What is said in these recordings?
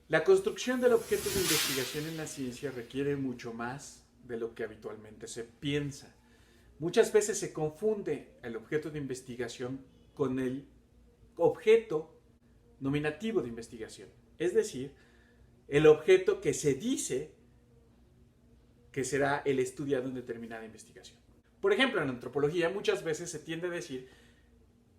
La construcción del objeto de investigación en la ciencia requiere mucho más de lo que habitualmente se piensa. Muchas veces se confunde el objeto de investigación con el objeto nominativo de investigación, es decir, el objeto que se dice que será el estudiado en determinada investigación. Por ejemplo, en antropología muchas veces se tiende a decir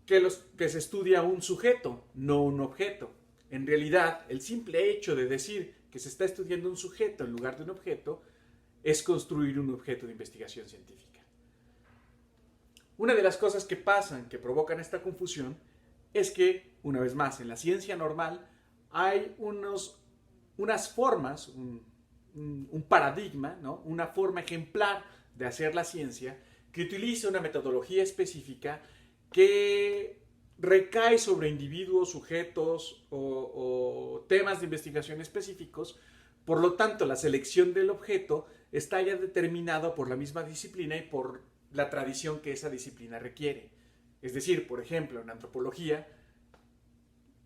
que se estudia un sujeto, no un objeto. En realidad, el simple hecho de decir que se está estudiando un sujeto en lugar de un objeto es construir un objeto de investigación científica. Una de las cosas que pasan, que provocan esta confusión, es que, una vez más, en la ciencia normal hay unas formas, un paradigma, ¿no? Una forma ejemplar de hacer la ciencia que utiliza una metodología específica que recae sobre individuos, sujetos o temas de investigación específicos. Por lo tanto, la selección del objeto está ya determinada por la misma disciplina y por la tradición que esa disciplina requiere. Es decir, por ejemplo, en antropología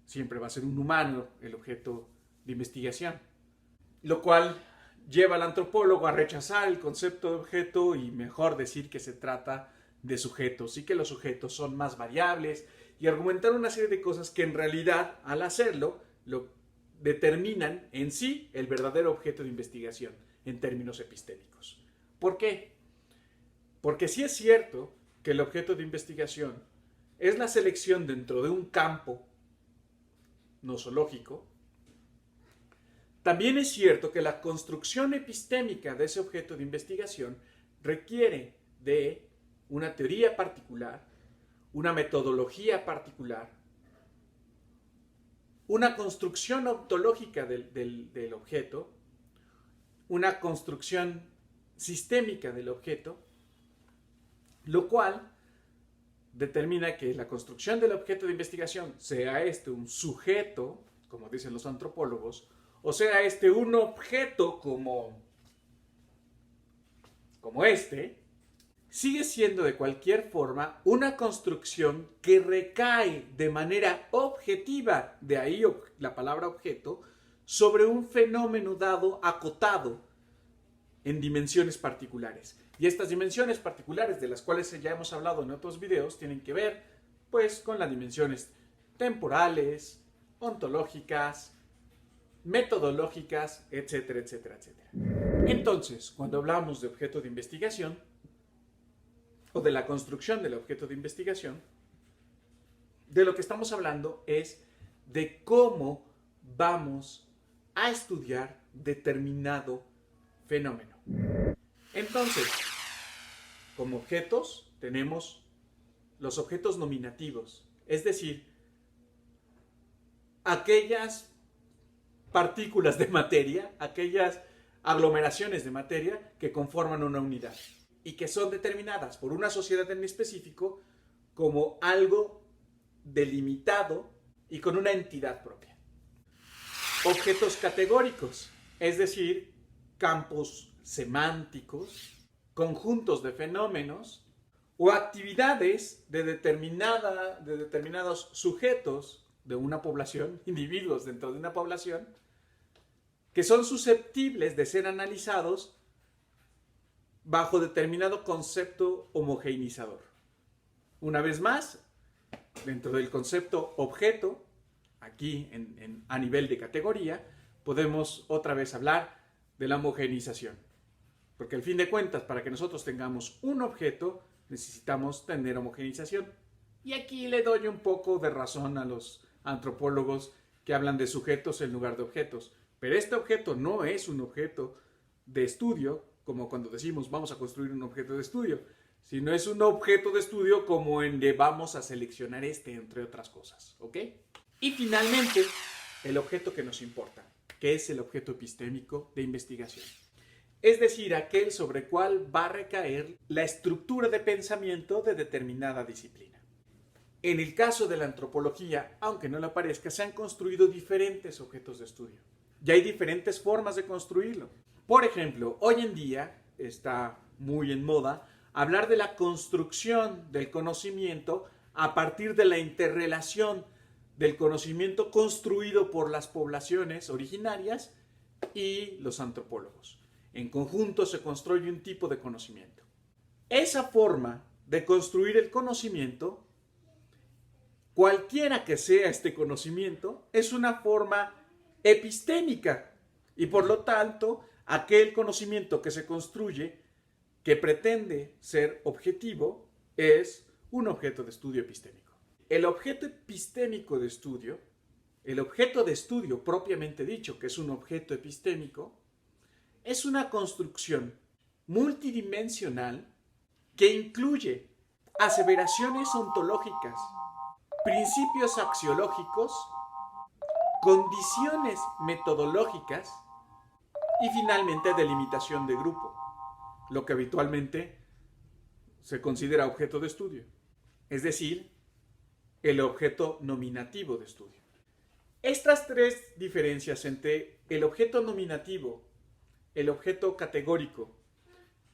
siempre va a ser un humano el objeto de investigación, lo cual lleva al antropólogo a rechazar el concepto de objeto y mejor decir que se trata de sujetos y que los sujetos son más variables y argumentar una serie de cosas que en realidad, al hacerlo, lo determinan en sí el verdadero objeto de investigación en términos epistémicos. ¿Por qué? Porque sí es cierto que el objeto de investigación es la selección dentro de un campo nosológico. También es cierto que la construcción epistémica de ese objeto de investigación requiere de una teoría particular, una metodología particular, una construcción ontológica del objeto, una construcción sistémica del objeto, lo cual determina que la construcción del objeto de investigación, sea este un sujeto, como dicen los antropólogos, o sea este un objeto como este, sigue siendo de cualquier forma una construcción que recae de manera objetiva, de ahí la palabra objeto, sobre un fenómeno dado acotado en dimensiones particulares. Y estas dimensiones particulares, de las cuales ya hemos hablado en otros videos, tienen que ver pues con las dimensiones temporales, ontológicas, metodológicas, etcétera, etcétera, etcétera. Entonces, cuando hablamos de objeto de investigación o de la construcción del objeto de investigación, de lo que estamos hablando es de cómo vamos a estudiar determinado fenómeno. Entonces, como objetos tenemos los objetos nominativos, es decir, aquellas partículas de materia, aquellas aglomeraciones de materia que conforman una unidad y que son determinadas por una sociedad en específico como algo delimitado y con una entidad propia. Objetos categóricos, es decir, campos semánticos, conjuntos de fenómenos o actividades de determinados sujetos de una población, individuos dentro de una población, que son susceptibles de ser analizados bajo determinado concepto homogeneizador. Una vez más, dentro del concepto objeto, aquí a nivel de categoría, podemos otra vez hablar de la homogeneización. Porque al fin de cuentas, para que nosotros tengamos un objeto, necesitamos tener homogeneización. Y aquí le doy un poco de razón a los antropólogos que hablan de sujetos en lugar de objetos. Pero este objeto no es un objeto de estudio, como cuando decimos vamos a construir un objeto de estudio, sino es un objeto de estudio como en de vamos a seleccionar entre otras cosas. ¿Ok? Y finalmente, el objeto que nos importa, que es el objeto epistémico de investigación. Es decir, aquel sobre el cual va a recaer la estructura de pensamiento de determinada disciplina. En el caso de la antropología, aunque no lo parezca, se han construido diferentes objetos de estudio. Y hay diferentes formas de construirlo. Por ejemplo, hoy en día está muy en moda hablar de la construcción del conocimiento a partir de la interrelación del conocimiento construido por las poblaciones originarias y los antropólogos. En conjunto se construye un tipo de conocimiento. Esa forma de construir el conocimiento, cualquiera que sea este conocimiento, es una forma epistémica y por lo tanto aquel conocimiento que se construye, que pretende ser objetivo, es un objeto de estudio epistémico. El objeto epistémico de estudio, el objeto de estudio propiamente dicho, que es un objeto epistémico, es una construcción multidimensional que incluye aseveraciones ontológicas, principios axiológicos, condiciones metodológicas y finalmente delimitación de grupo, lo que habitualmente se considera objeto de estudio, es decir, el objeto nominativo de estudio. Estas tres diferencias entre el objeto nominativo, el objeto categórico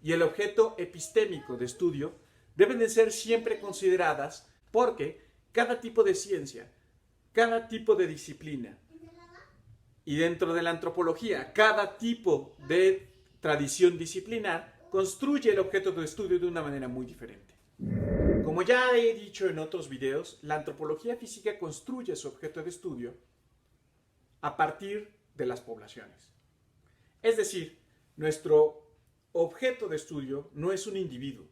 y el objeto epistémico de estudio deben de ser siempre consideradas porque cada tipo de ciencia, cada tipo de disciplina y dentro de la antropología, cada tipo de tradición disciplinar construye el objeto de estudio de una manera muy diferente. Como ya he dicho en otros videos, la antropología física construye su objeto de estudio a partir de las poblaciones. Es decir, nuestro objeto de estudio no es un individuo.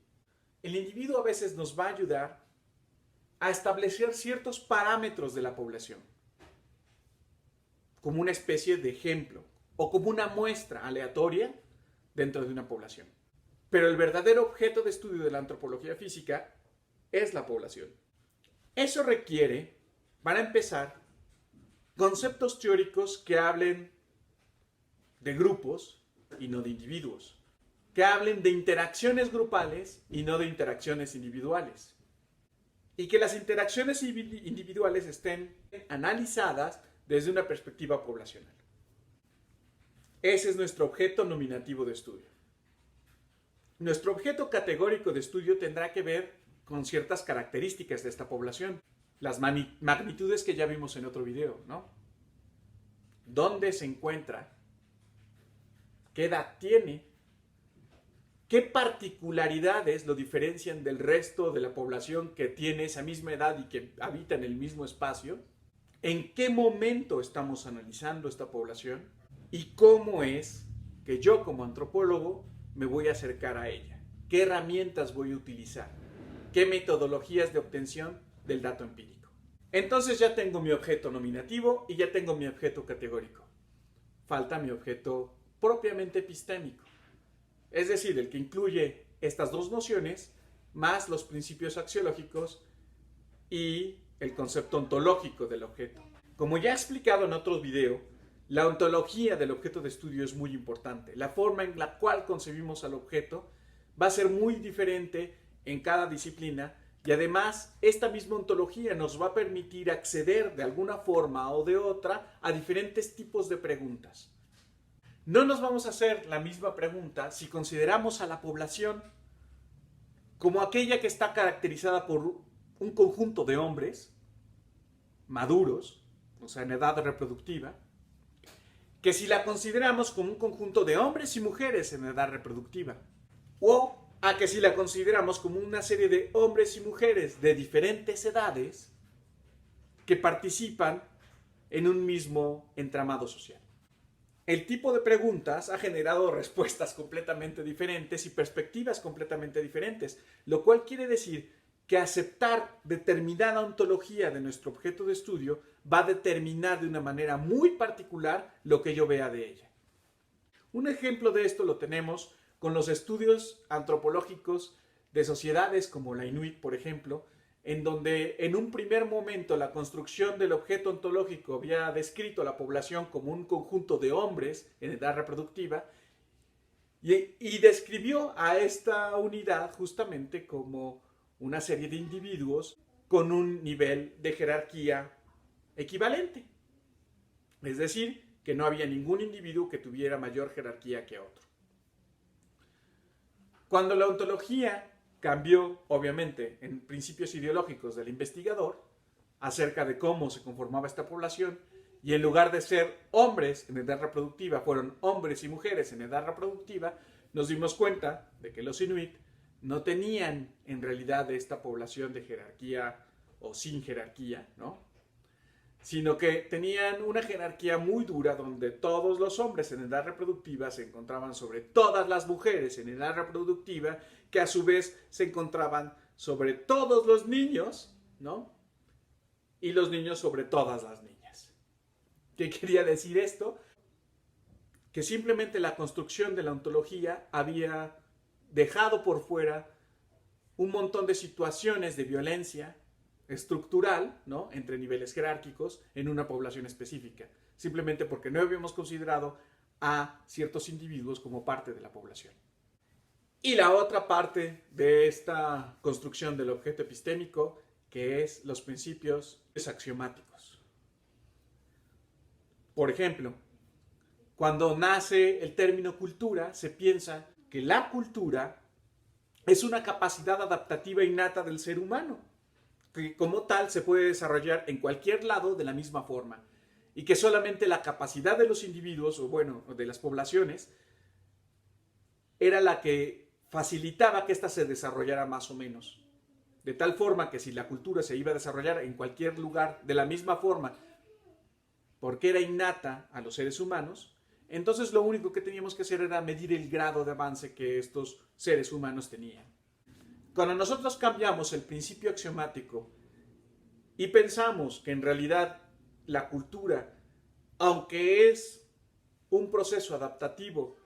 El individuo a veces nos va a ayudar a establecer ciertos parámetros de la población, como una especie de ejemplo o como una muestra aleatoria dentro de una población. Pero el verdadero objeto de estudio de la antropología física es la población. Eso requiere, para empezar, conceptos teóricos que hablen de grupos y no de individuos, que hablen de interacciones grupales y no de interacciones individuales, y que las interacciones individuales estén analizadas desde una perspectiva poblacional. Ese es nuestro objeto nominativo de estudio. Nuestro objeto categórico de estudio tendrá que ver con ciertas características de esta población, las magnitudes que ya vimos en otro video, ¿no? ¿Dónde se encuentra? ¿Qué edad tiene? ¿Qué particularidades lo diferencian del resto de la población que tiene esa misma edad y que habita en el mismo espacio? ¿En qué momento estamos analizando esta población? ¿Y cómo es que yo como antropólogo me voy a acercar a ella? ¿Qué herramientas voy a utilizar? ¿Qué metodologías de obtención del dato empírico? Entonces ya tengo mi objeto nominativo y ya tengo mi objeto categórico. Falta mi objeto propiamente epistémico. Es decir, el que incluye estas dos nociones más los principios axiológicos y el concepto ontológico del objeto. Como ya he explicado en otros videos, la ontología del objeto de estudio es muy importante. La forma en la cual concebimos al objeto va a ser muy diferente en cada disciplina y además esta misma ontología nos va a permitir acceder de alguna forma o de otra a diferentes tipos de preguntas. No nos vamos a hacer la misma pregunta si consideramos a la población como aquella que está caracterizada por un conjunto de hombres maduros, o sea, en edad reproductiva, que si la consideramos como un conjunto de hombres y mujeres en edad reproductiva, o a que si la consideramos como una serie de hombres y mujeres de diferentes edades que participan en un mismo entramado social. El tipo de preguntas ha generado respuestas completamente diferentes y perspectivas completamente diferentes, lo cual quiere decir que aceptar determinada ontología de nuestro objeto de estudio va a determinar de una manera muy particular lo que yo vea de ella. Un ejemplo de esto lo tenemos con los estudios antropológicos de sociedades como la Inuit, por ejemplo, en donde en un primer momento la construcción del objeto ontológico había descrito a la población como un conjunto de hombres en edad reproductiva y describió a esta unidad justamente como una serie de individuos con un nivel de jerarquía equivalente. Es decir, que no había ningún individuo que tuviera mayor jerarquía que otro. Cuando la ontología cambió, obviamente, en principios ideológicos del investigador, acerca de cómo se conformaba esta población, y en lugar de ser hombres en edad reproductiva, fueron hombres y mujeres en edad reproductiva, nos dimos cuenta de que los Inuit no tenían en realidad esta población de jerarquía o sin jerarquía, ¿no? Sino que tenían una jerarquía muy dura donde todos los hombres en edad reproductiva se encontraban sobre todas las mujeres en edad reproductiva, que a su vez se encontraban sobre todos los niños, ¿no? Y los niños sobre todas las niñas. ¿Qué quería decir esto? Que simplemente la construcción de la ontología había dejado por fuera un montón de situaciones de violencia estructural, ¿no?, entre niveles jerárquicos en una población específica, simplemente porque no habíamos considerado a ciertos individuos como parte de la población. Y la otra parte de esta construcción del objeto epistémico, que es los principios axiomáticos. Por ejemplo, cuando nace el término cultura, se piensa que la cultura es una capacidad adaptativa innata del ser humano, que como tal se puede desarrollar en cualquier lado de la misma forma, y que solamente la capacidad de los individuos, o bueno, de las poblaciones, era la que facilitaba que ésta se desarrollara más o menos. De tal forma que si la cultura se iba a desarrollar en cualquier lugar de la misma forma, porque era innata a los seres humanos, entonces lo único que teníamos que hacer era medir el grado de avance que estos seres humanos tenían. Cuando nosotros cambiamos el principio axiomático y pensamos que en realidad la cultura, aunque es un proceso adaptativo,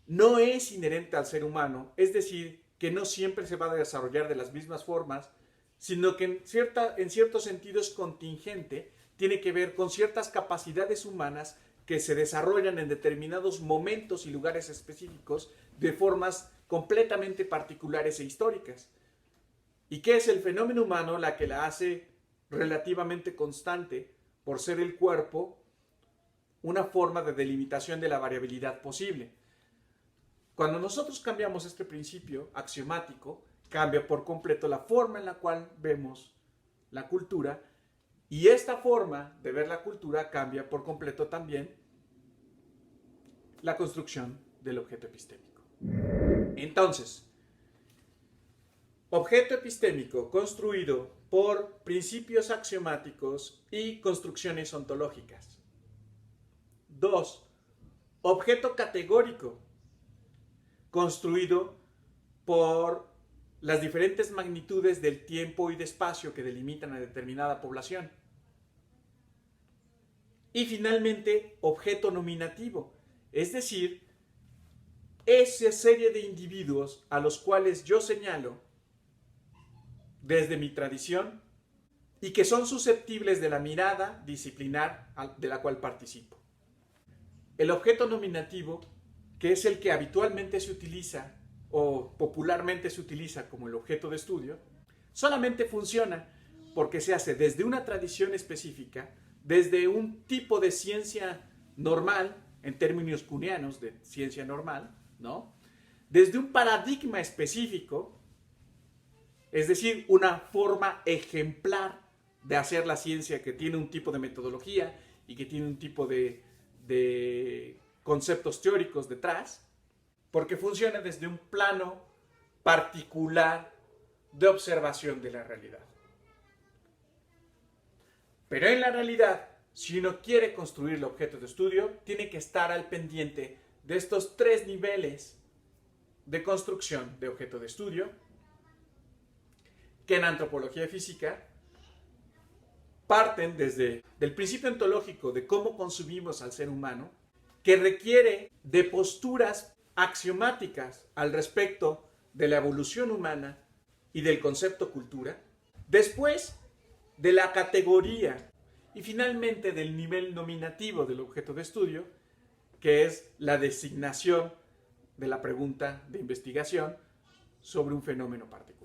no es inherente al ser humano, es decir, que no siempre se va a desarrollar de las mismas formas, sino que en cierto sentido es contingente, tiene que ver con ciertas capacidades humanas que se desarrollan en determinados momentos y lugares específicos de formas completamente particulares e históricas. ¿Y qué es el fenómeno humano? La que la hace relativamente constante por ser el cuerpo una forma de delimitación de la variabilidad posible. Cuando nosotros cambiamos este principio axiomático, cambia por completo la forma en la cual vemos la cultura, y esta forma de ver la cultura cambia por completo también la construcción del objeto epistémico. Entonces, objeto epistémico construido por principios axiomáticos y construcciones ontológicas. 2. Objeto categórico construido por las diferentes magnitudes del tiempo y de espacio que delimitan a determinada población. Y finalmente, objeto nominativo, es decir, esa serie de individuos a los cuales yo señalo desde mi tradición y que son susceptibles de la mirada disciplinar de la cual participo. El objeto nominativo, que es el que habitualmente se utiliza o popularmente se utiliza como el objeto de estudio, solamente funciona porque se hace desde una tradición específica, desde un tipo de ciencia normal, en términos kuhnianos de ciencia normal, ¿no?, desde un paradigma específico, es decir, una forma ejemplar de hacer la ciencia que tiene un tipo de metodología y que tiene un tipo de conceptos teóricos detrás, porque funciona desde un plano particular de observación de la realidad. Pero en la realidad, si uno quiere construir el objeto de estudio, tiene que estar al pendiente de estos 3 niveles de construcción de objeto de estudio, que en antropología física parten desde el principio ontológico de cómo concebimos al ser humano, que requiere de posturas axiomáticas al respecto de la evolución humana y del concepto cultura, después de la categoría y finalmente del nivel nominativo del objeto de estudio, que es la designación de la pregunta de investigación sobre un fenómeno particular.